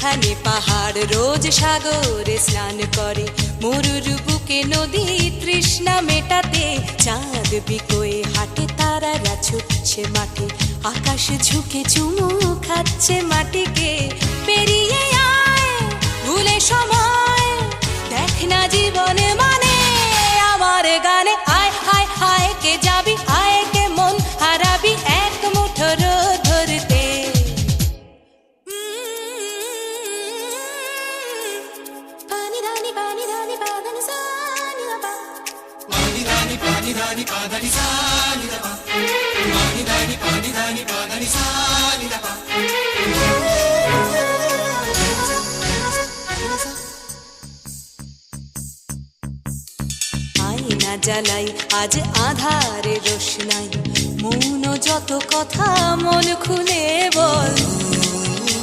এখানে পাহাড় রোজ সাগরে স্নান করে, মরুর বুকে নদী তৃষ্ণা মেটাতে, চাঁদ বিকোয়ে হাটে তারারা ছুটছে মাঠে, আকাশ ঝুঁকে চুমু খাচ্ছে মাটিকে। পেরিয়ে আয় ভুলে সময়, দেখ না জীবনে মানে আমার গানে। আয় হায় হায় কে যাবি, আয় কে মন হারাবি এক মুঠো রোদ ধরতে। পানি ধানি পানি ধানি পাদানি সানি দা পা, পানি ধানি পাদানি সানি দা পা, পানি ধানি পাদানি সানি দা পা। আয়না জ্বালাই আজ আধারে রোশনাই, মৌন যত কথা মন খুলে বল।